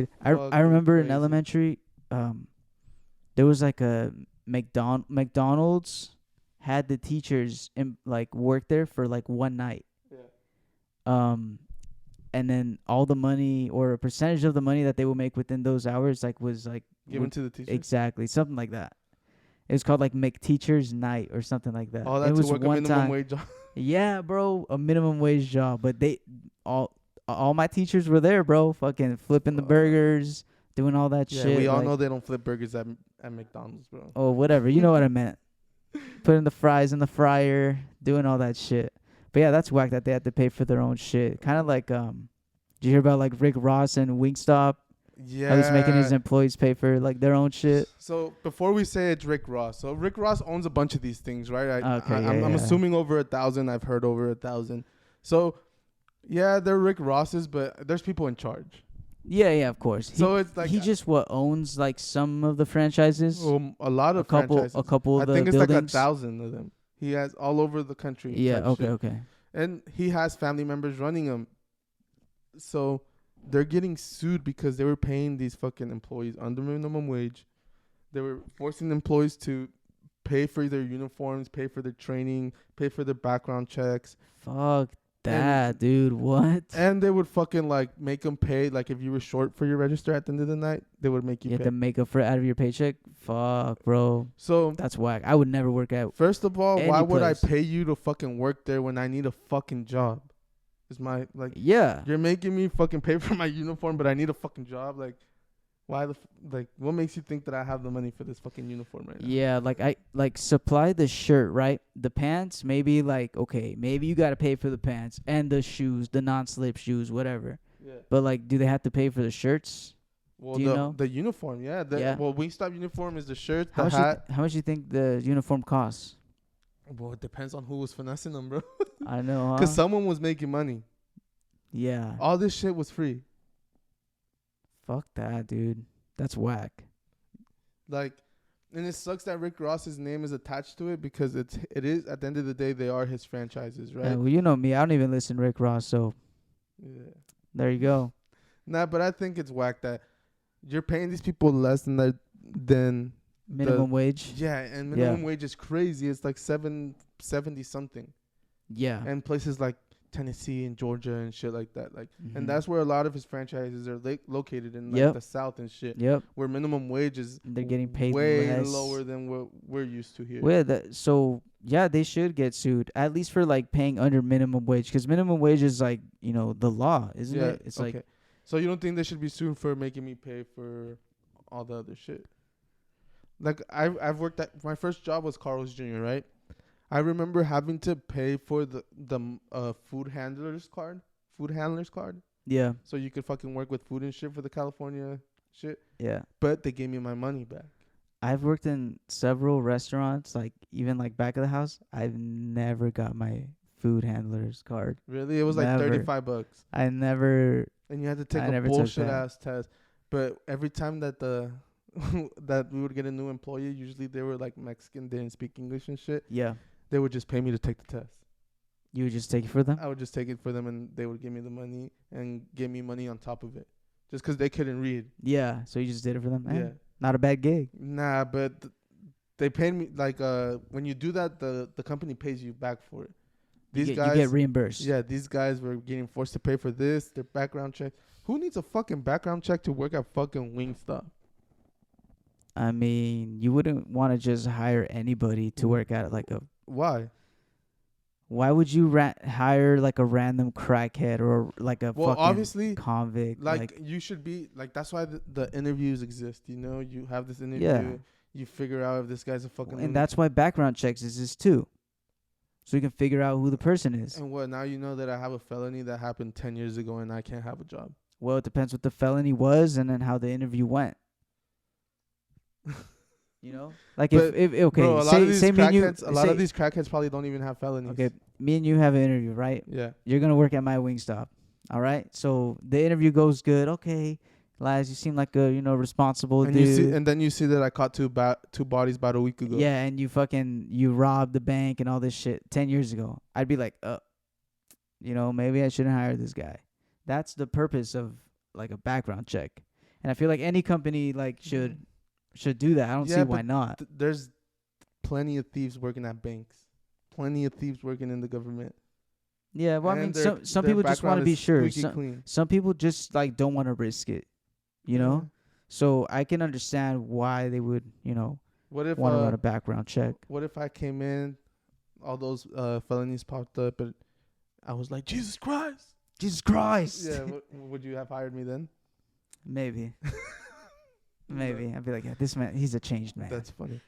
dude. I remember in elementary, there was like a McDonald's had the teachers like work there for like one night. Yeah. And then all the money or a percentage of the money that they would make within those hours was Given to the teachers. exactly something like that. It was called like McTeacher's Night or something like that. All that it to was work a one minimum time. wage job. Yeah, bro, a minimum wage job. But all my teachers were there, bro. Fucking flipping the burgers, doing all that Yeah, shit. we all know they don't flip burgers at McDonald's, bro. Oh, whatever. You know what I meant. Putting the fries in the fryer, doing all that shit. But yeah, that's whack that they had to pay for their own shit. Kind of like did you hear about like Rick Ross and Wingstop? Yeah. How he's making his employees pay for like their own shit. So before we say it's Rick Ross, so Rick Ross owns a bunch of these things, right? I'm Yeah. assuming over 1,000. I've heard over 1,000. So yeah, they're Rick Rosses, but there's people in charge. Yeah, of course. So it's like he just owns like some of the franchises. A lot of franchises. A couple of the I think it's buildings. like 1,000 of them. He has all over the country. Yeah. Okay. And he has family members running them. So they're getting sued because they were paying these fucking employees under minimum wage. They were forcing employees to pay for their uniforms, pay for their training, pay for their background checks. Fuck that, dude. What? And they would fucking like make them pay. Like if you were short for your register at the end of the night, they would make you You pay. have to make up for it out of your paycheck? Fuck, bro. So that's whack. I would never work out. First of all, why would I place. pay you to fucking work there when I need a fucking job? Is my Yeah. You're making me fucking pay for my uniform, but I need a fucking job. Like, why what makes you think that I have the money for this fucking uniform right now? Yeah, I supply the shirt, right? The pants, maybe okay, maybe you gotta pay for the pants and the shoes, the non-slip shoes, whatever. Yeah. But do they have to pay for the shirts? Well, Do you know? the uniform, yeah. Well, Wingstop uniform is the shirt, the How hat. how much do you think the uniform costs? Well, it depends on who was finessing them, bro. I know, Because someone was making money. Yeah. All this shit was free. Fuck that, dude. That's whack. And it sucks that Rick Ross's name is attached to it because it is at the end of the day they are his franchises, right? Yeah, well, you know me. I don't even listen to Rick Ross, so Yeah. there you go. Nah, but I think it's whack that you're paying these people less than Minimum wage. Yeah, and minimum wage is crazy. It's like $7.70 something. Yeah. And places like Tennessee and Georgia and shit like that. And that's where a lot of his franchises are located in the South and shit. Yep. Where minimum wage is they're getting paid way less. lower than what we're used to here. So yeah, they should get sued at least for paying under minimum wage because minimum wage is the law, isn't it? It's okay. So you don't think they should be sued for making me pay for all the other shit? I've worked at my first job was Carl's Jr., right? I remember having to pay for the food handler's card. Yeah. So you could fucking work with food and shit for the California shit. Yeah. But they gave me my money back. I've worked in several restaurants, even back of the house. I've never got my food handler's card. Really? It was Never. like $35. I never. And you had to take a bullshit ass test. But every time that that we would get a new employee, usually they were Mexican, they didn't speak English and shit. Yeah. They would just pay me to take the test. You would just take it for them? I would just take it for them, and they would give me the money and give me money on top of it, just because they couldn't read. Yeah, so you just did it for them? Yeah. Not a bad gig. Nah, but they paid me, when you do that, the company pays you back for it. You get reimbursed. Yeah, these guys were getting forced to pay for this, their background check. Who needs a fucking background check to work at fucking Wingstop? I mean, you wouldn't want to just hire anybody to work at Why? Why would you hire a random crackhead or a fucking obviously, convict? You should be that's why the interviews exist. You know, you have this interview. Yeah. You figure out if this guy's a fucking. And that's why background checks exist too, so you can figure out who the person is. And what now? You know that I have a felony that happened 10 years ago, and I can't have a job. Well, it depends what the felony was, and then how the interview went. You know, if okay, bro, a lot of these crackheads probably don't even have felonies. Okay, me and you have an interview, right? Yeah. You're gonna work at my Wingstop, all right? So the interview goes good. Okay, Laz, you seem like a responsible dude. And then you see that I caught two bodies about a week ago. Yeah, and you robbed the bank and all this shit 10 years ago. I'd be like, maybe I shouldn't hire this guy. That's the purpose of a background check. And I feel like any company like should do that. I don't see why not. There's plenty of thieves working at banks, plenty of thieves working in the government. Yeah, well, I And mean, some their people just want to background be is sure. squeaky clean. Some people just like don't want to risk it, you know. So I can understand why they would, What if want to run a background check. What if I came in, all those felonies popped up, and I was like, Jesus Christ. Jesus Christ. Yeah, would you have hired me then? Maybe. Maybe I'd be like, yeah, this man, he's a changed man. That's funny.